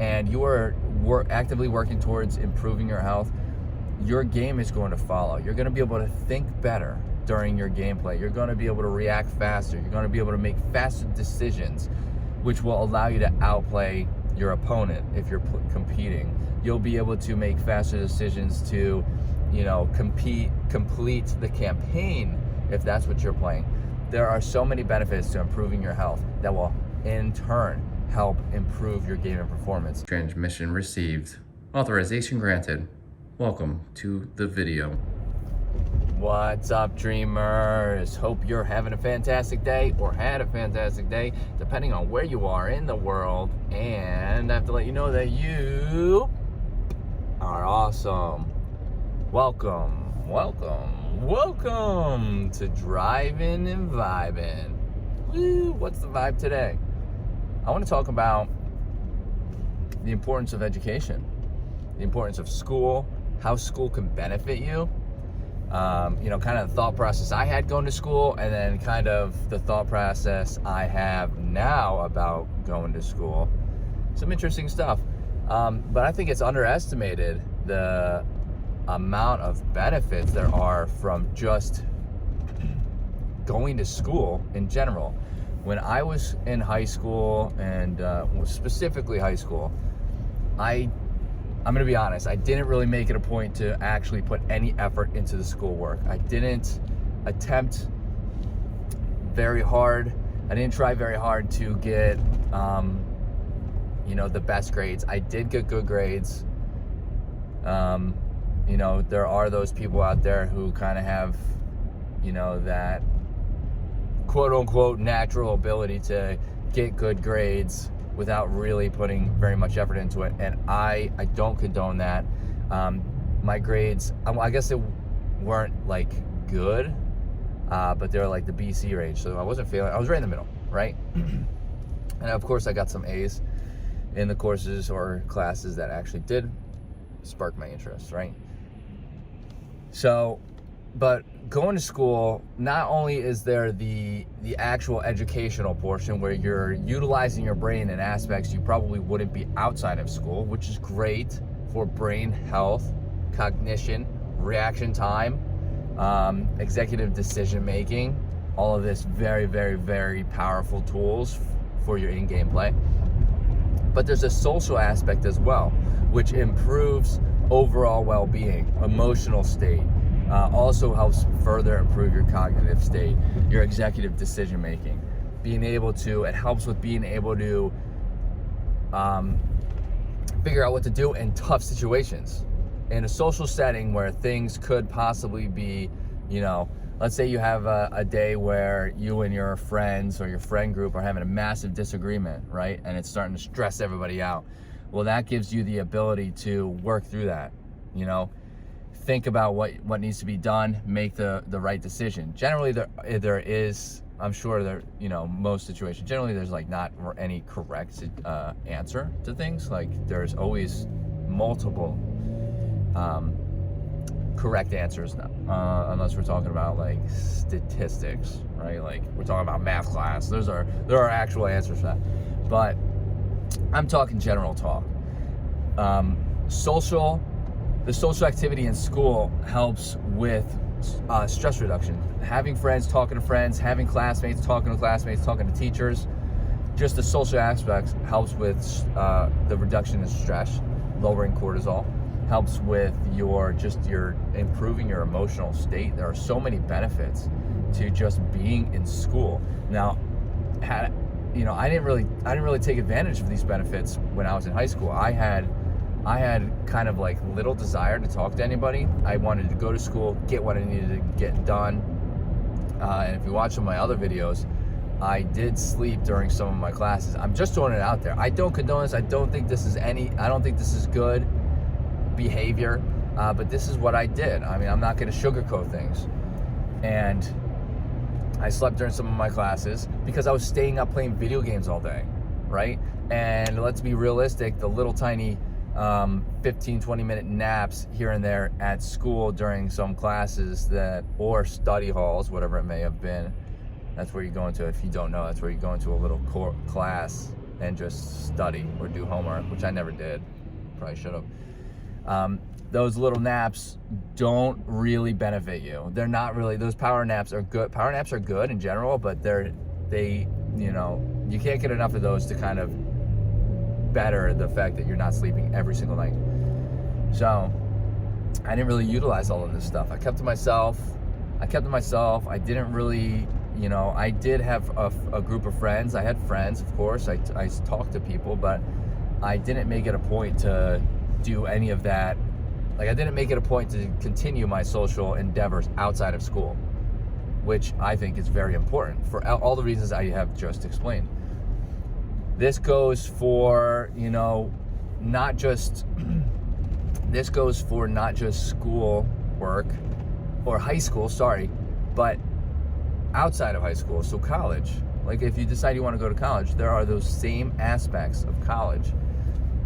and you are actively working towards improving your health, your game is going to follow. You're going to be able to think better during your gameplay. You're going to be able to react faster. You're going to be able to make faster decisions, which will allow you to outplay your opponent if you're competing. You'll be able to make faster decisions to, complete the campaign if that's what you're playing. There are so many benefits to improving your health that will in turn help improve your game and performance. Transmission received. Authorization granted. Welcome to the video. What's up, dreamers? Hope you're having a fantastic day or had a fantastic day, depending on where you are in the world. And I have to let you know that you are awesome. Welcome to Driving and Vibing. Woo, what's the vibe today? I want to talk about the importance of education, the importance of school, how school can benefit you. Kind of the thought process I had going to school, and then kind of the thought process I have now about going to school. Some interesting stuff. But I think it's underestimated the amount of benefits there are from just going to school in general. When I was in high school, and specifically high school, I'm going to be honest, I didn't really make it a point to actually put any effort into the schoolwork. I didn't attempt very hard. I didn't try very hard to get, the best grades. I did get good grades. There are those people out there who kind of have, that quote unquote natural ability to get good grades without really putting very much effort into it, and I don't condone that. My grades, I guess they weren't like good, but they were like the BC range, so I wasn't failing. I was right in the middle, right? And of course I got some A's in the courses or classes that actually did spark my interest, right? So, but going to school, not only is there the actual educational portion where you're utilizing your brain in aspects you probably wouldn't be outside of school, which is great for brain health, cognition, reaction time, executive decision making, all of this very, very, very powerful tools for your in-game play. But there's a social aspect as well, which improves overall well-being, emotional state. Also helps further improve your cognitive state, your executive decision making. It helps with being able to figure out what to do in tough situations. In a social setting where things could possibly be, let's say you have a day where you and your friends or your friend group are having a massive disagreement, right? And it's starting to stress everybody out. Well, that gives you the ability to work through that, think about what needs to be done, make the right decision. Generally, there is, I'm sure there, most situations, generally there's like not any correct answer to things. Like there's always multiple correct answers, unless we're talking about like statistics, right? Like we're talking about math class. There are actual answers for that. But I'm talking general talk. The social activity in school helps with stress reduction. Having friends, talking to friends, having classmates, talking to classmates, talking to teachers. Just the social aspects helps with the reduction in stress, lowering cortisol, helps with your improving your emotional state. There are so many benefits to just being in school. Now, I didn't really take advantage of these benefits when I was in high school. I had kind of like little desire to talk to anybody. I wanted to go to school, get what I needed to get done. And if you watch some of my other videos, I did sleep during some of my classes. I'm just throwing it out there. I don't condone this. I don't think this is good behavior, but this is what I did. I mean, I'm not going to sugarcoat things. And I slept during some of my classes because I was staying up playing video games all day, right? And let's be realistic, the little tiny 15-20 minute naps here and there at school during some classes or study halls, whatever it may have been. That's where you go into, if you don't know, that's where you go into a little class and just study or do homework, which I never did. Probably should have. Those little naps don't really benefit you. They're not really, those power naps are good. Power naps are good in general, but you can't get enough of those to kind of better the fact that you're not sleeping every single night. So I didn't really utilize all of this stuff. I kept to myself. I didn't really, I did have a group of friends. I had friends, of course. I talked to people, but I didn't make it a point to do any of that. Like, I didn't make it a point to continue my social endeavors outside of school, which I think is very important for all the reasons I have just explained. This goes for, not just school work or high school, but outside of high school, so college. Like, if you decide you want to go to college, there are those same aspects of college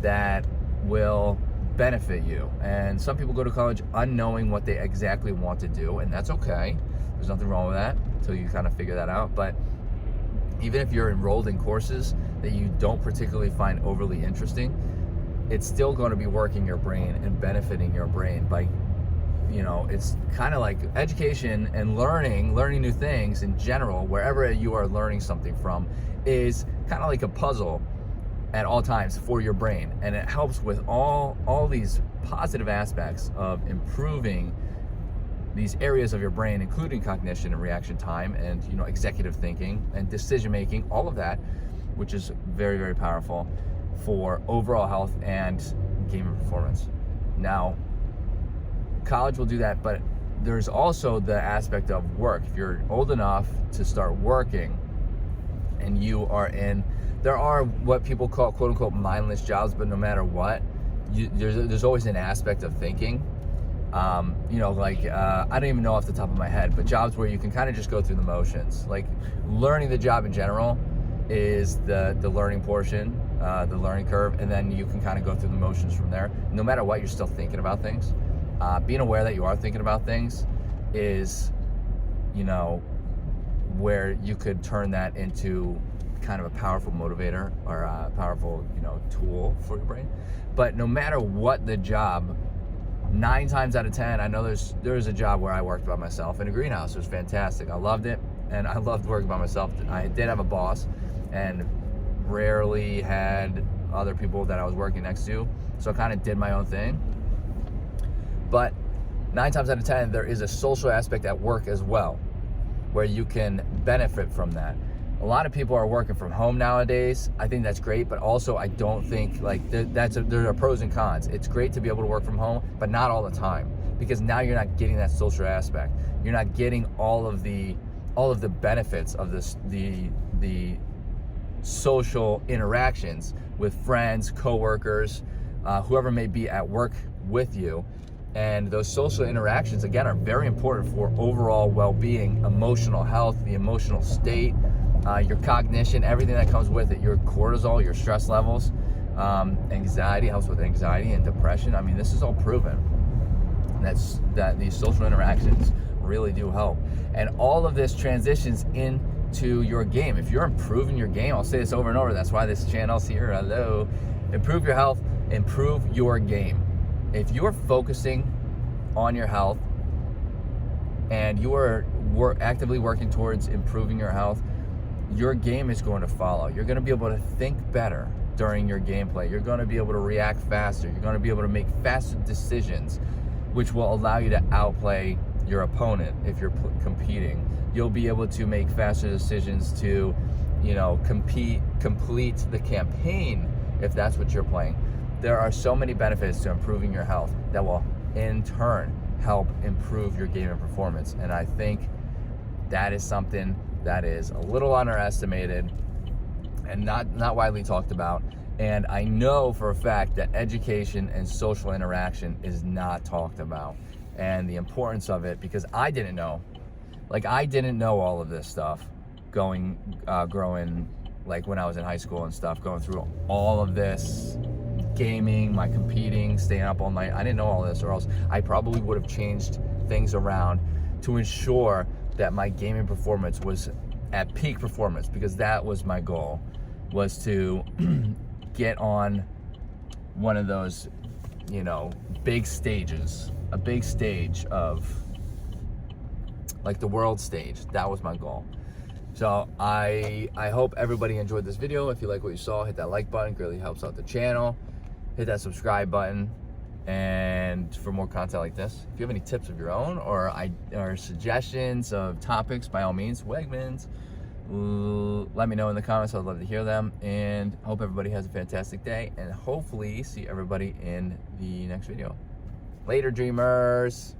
that will benefit you. And some people go to college unknowing what they exactly want to do, and that's okay. There's nothing wrong with that until you kind of figure that out. But even if you're enrolled in courses that you don't particularly find overly interesting, it's still going to be working your brain and benefiting your brain by, it's kind of like education and learning new things in general, wherever you are learning something from, is kind of like a puzzle at all times for your brain. And it helps with all these positive aspects of improving these areas of your brain, including cognition and reaction time and, executive thinking and decision making, all of that, which is very, very powerful for overall health and gaming performance. Now, college will do that, but there's also the aspect of work. If you're old enough to start working and there are what people call quote unquote mindless jobs, but no matter what, there's always an aspect of thinking. I don't even know off the top of my head, but jobs where you can kind of just go through the motions. Like, learning the job in general is the learning portion, the learning curve, and then you can kind of go through the motions from there. No matter what, you're still thinking about things. Being aware that you are thinking about things is, where you could turn that into kind of a powerful motivator or a powerful, tool for your brain. But no matter what the job, 9 times out of 10, I know there's a job where I worked by myself in a greenhouse. It was fantastic. I loved it, and I loved working by myself. I did have a boss, and rarely had other people that I was working next to, so I kind of did my own thing. But 9 times out of 10, there is a social aspect at work as well, where you can benefit from that. A lot of people are working from home nowadays. I think that's great, but also I don't think there are pros and cons. It's great to be able to work from home, but not all the time, because now you're not getting that social aspect. You're not getting all of the benefits of the social interactions with friends, coworkers, whoever may be at work with you. And those social interactions, again, are very important for overall well-being, emotional health, the emotional state, your cognition, everything that comes with it, your cortisol, your stress levels, anxiety, helps with anxiety and depression. I mean, this is all proven. That these social interactions really do help. And all of this transitions into your game. If you're improving your game, I'll say this over and over, that's why this channel's here, hello. Improve your health, improve your game. If you're focusing on your health and you are actively working towards improving your health, your game is going to follow. You're going to be able to think better during your gameplay. You're going to be able to react faster. You're going to be able to make faster decisions, which will allow you to outplay your opponent if you're competing. You'll be able to make faster decisions to, complete the campaign if that's what you're playing. There are so many benefits to improving your health that will in turn help improve your gaming performance. And I think that is something that is a little underestimated and not widely talked about. And I know for a fact that education and social interaction is not talked about, and the importance of it, because I didn't know all of this stuff growing like when I was in high school and stuff, going through all of this gaming, my competing, staying up all night. I didn't know all this, or else I probably would have changed things around to ensure that my gaming performance was at peak performance, because that was my goal. was to get on one of those, you know, big stages, a big stage of like the world stage. That was my goal. So I hope everybody enjoyed this video. If you like what you saw, hit that like button. It really helps out the channel. Hit that subscribe button, and for more content like this. If you have any tips of your own or suggestions of topics, by all means, Wegmans, let me know in the comments. I'd love to hear them, and hope everybody has a fantastic day, and hopefully see everybody in the next video. Later, dreamers.